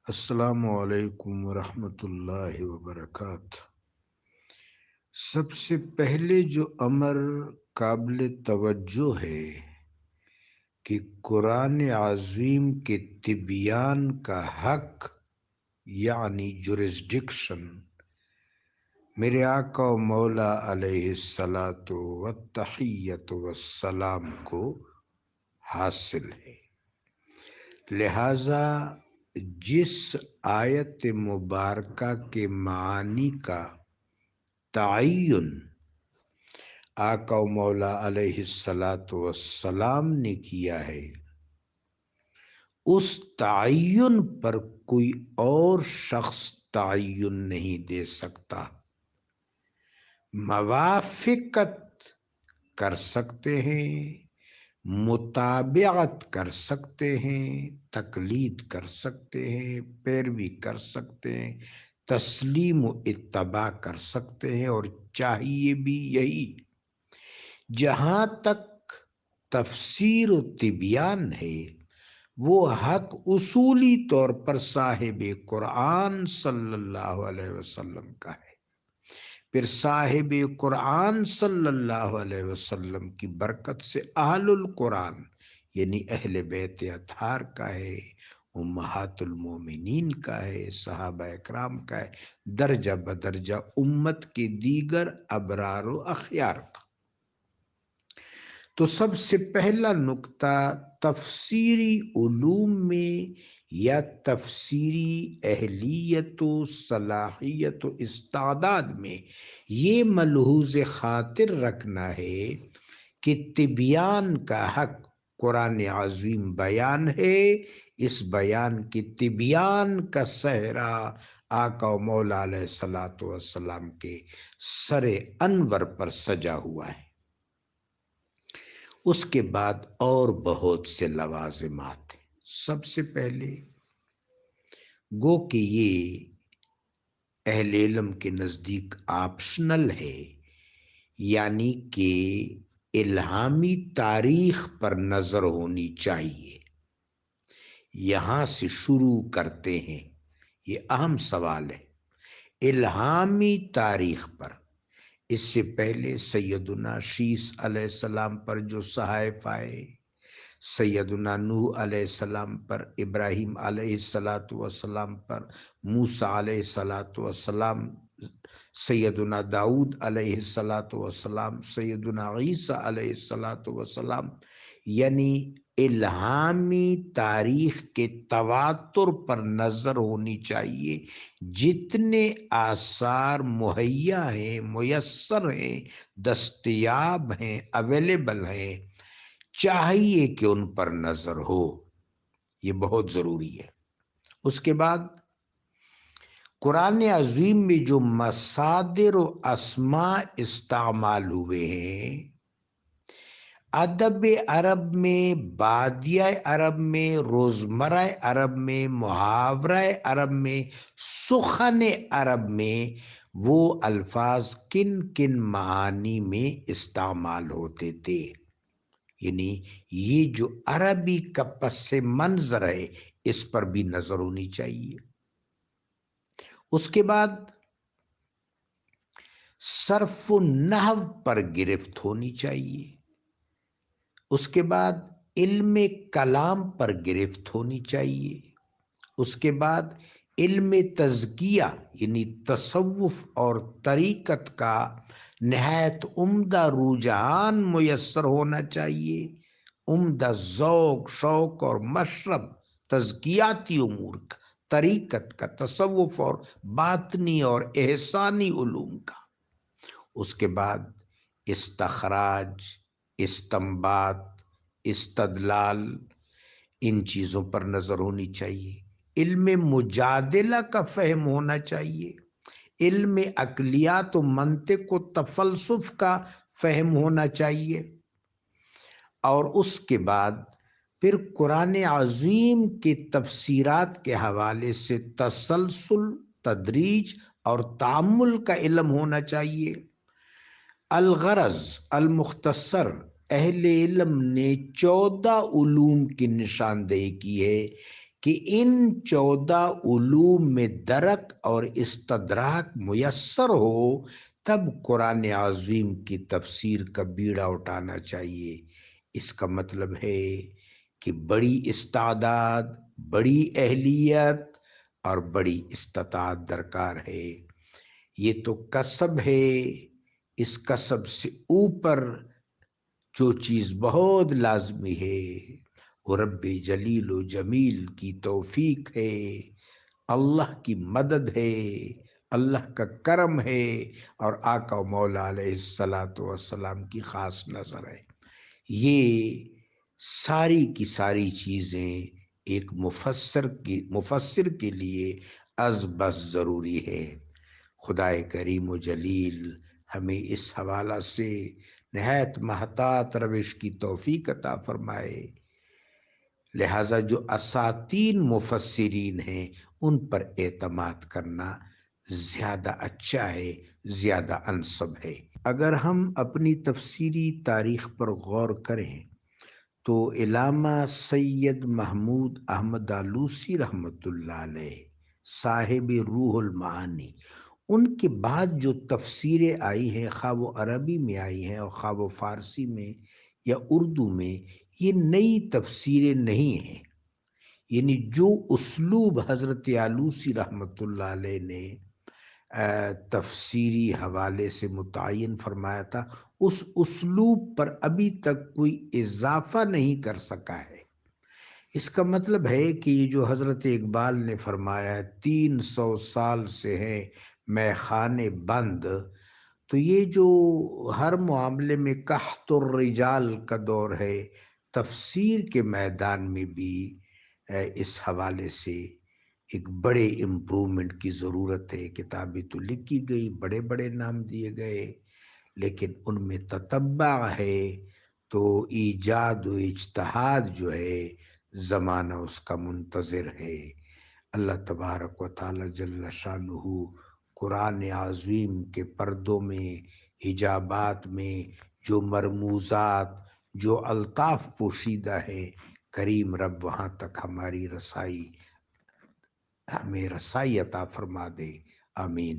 السلام علیکم ورحمۃ اللہ وبرکاتہ۔ سب سے پہلے جو امر قابل توجہ ہے کہ قرآن عظیم کے تبیان کا حق یعنی جورسڈکشن میرے آقا و مولا علیہ الصلاۃ والتحیۃ والسلام کو حاصل ہے، لہذا جس آیت مبارکہ کے معانی کا تعین آقا و مولا علیہ الصلاۃ والسلام نے کیا ہے، اس تعین پر کوئی اور شخص تعین نہیں دے سکتا۔ موافقت کر سکتے ہیں، مطابعت کر سکتے ہیں، تقلید کر سکتے ہیں، پیروی کر سکتے ہیں، تسلیم و اتباع کر سکتے ہیں، اور چاہیے بھی یہی۔ جہاں تک تفسیر و تبیان ہے، وہ حق اصولی طور پر صاحب قرآن صلی اللہ علیہ وسلم کا ہے۔ پھر صاحب قرآن صلی اللہ علیہ وسلم کی برکت سے اہل القرآن یعنی اہل بیت اطہار کا ہے، امہات المومنین کا ہے، صحابہ اکرام کا ہے، درجہ بدرجہ امت کے دیگر ابرار و اخیار کا۔ تو سب سے پہلا نقطہ تفسیری علوم میں یا تفسیری اہلیت و صلاحیت و استعداد میں یہ ملحوظ خاطر رکھنا ہے کہ تبیان کا حق قرآن عظیم بیان ہے، اس بیان کی تبیان کا صحرا آقا و مولا علیہ الصلاۃ والسلام کے سر انور پر سجا ہوا ہے۔ اس کے بعد اور بہت سے لوازمات ہیں۔ سب سے پہلے گو کہ یہ اہل علم کے نزدیک آپشنل ہے، یعنی کہ الہامی تاریخ پر نظر ہونی چاہیے۔ یہاں سے شروع کرتے ہیں، یہ اہم سوال ہے۔ الہامی تاریخ پر اس سے پہلے سیدنا شیس علیہ السلام پر جو صحائف آئے، سیدنا نوح علیہ السلام پر، ابراہیم علیہ السلام پر، موسیٰ علیہ السلام، سیدنا داؤد علیہ السلام، سیدنا عیسیٰ علیہ السلام، یعنی الہامی تاریخ کے تواتر پر نظر ہونی چاہیے۔ جتنے آثار مہیا ہیں، میسر ہیں، دستیاب ہیں، اویلیبل ہیں، چاہیے کہ ان پر نظر ہو، یہ بہت ضروری ہے۔ اس کے بعد قرآن عظیم میں جو مصادر و اسماء استعمال ہوئے ہیں، ادب عرب میں، بادیہ عرب میں، روزمرہ عرب میں، محاورہ عرب میں، سخن عرب میں، وہ الفاظ کن کن معانی میں استعمال ہوتے تھے، یعنی یہ جو عربی کا پس منظر ہے اس پر بھی نظر ہونی چاہیے۔ اس کے بعد صرف و نحو پر گرفت ہونی چاہیے۔ اس کے بعد علم کلام پر گرفت ہونی چاہیے۔ اس کے بعد علم تزکیہ یعنی تصوف اور طریقت کا نہایت عمدہ رجحان میسر ہونا چاہیے، عمدہ ذوق، شوق اور مشرب تزکیاتی امور کا، طریقت کا، تصوف اور باطنی اور احسانی علوم کا۔ اس کے بعد استخراج، استنباط، استدلال، ان چیزوں پر نظر ہونی چاہیے۔ علم مجادلہ کا فہم ہونا چاہیے، علم عقلیات و منطق و تفلسف کا فہم ہونا چاہیے۔ اور اس کے بعد پھر قرآن عظیم کے تفسیرات کے حوالے سے تسلسل، تدریج اور تعامل کا علم ہونا چاہیے۔ الغرض المختصر، اہل علم نے 14 علوم کی نشاندہی کی ہے کہ ان 14 علوم میں درک اور استدراک میسر ہو تب قرآن عظیم کی تفسیر کا بیڑا اٹھانا چاہیے۔ اس کا مطلب ہے کہ بڑی استعداد، بڑی اہلیت اور بڑی استطاعت درکار ہے۔ یہ تو کسب ہے، اس کسب سے اوپر جو چیز بہت لازمی ہے وہ رب جلیل و جمیل کی توفیق ہے، اللہ کی مدد ہے، اللہ کا کرم ہے، اور آقا و مولا علیہ الصلاۃ والسلام کی خاص نظر ہے۔ یہ ساری کی ساری چیزیں ایک مفسر کے لیے از بس ضروری ہے۔ خدائے کریم و جلیل ہمیں اس حوالہ سے نہایت محتاط روش کی توفیق عطا فرمائے۔ لہٰذا جو اساتین مفسرین ہیں ان پر اعتماد کرنا زیادہ اچھا ہے، زیادہ انسب ہے۔ اگر ہم اپنی تفسیری تاریخ پر غور کریں تو علامہ سید محمود احمد آلوسی رحمۃ اللہ علیہ، صاحب روح المعانی، ان کے بعد جو تفسیریں آئی ہیں، خواہ وہ عربی میں آئی ہیں اور خواہ وہ فارسی میں یا اردو میں، یہ نئی تفسیریں نہیں ہیں۔ یعنی جو اسلوب حضرت آلوسی رحمۃ اللہ علیہ نے تفسیری حوالے سے متعین فرمایا تھا، اس اسلوب پر ابھی تک کوئی اضافہ نہیں کر سکا ہے۔ اس کا مطلب ہے کہ یہ جو حضرت اقبال نے فرمایا 300 سال سے ہے میں خانے بند، تو یہ جو ہر معاملے میں قحط الرجال کا دور ہے، تفسیر کے میدان میں بھی اس حوالے سے ایک بڑے امپرومنٹ کی ضرورت ہے۔ کتابیں تو لکھی گئی، بڑے بڑے نام دیے گئے، لیکن ان میں تتبع ہے تو ایجاد و اجتہاد جو ہے زمانہ اس کا منتظر ہے۔ اللہ تبارک و تعالی جل شانہ قرآن عظیم کے پردوں میں، حجابات میں جو مرموزات، جو الطاف پوشیدہ ہے، کریم رب وہاں تک ہمیں رسائی عطا فرما دے۔ آمین۔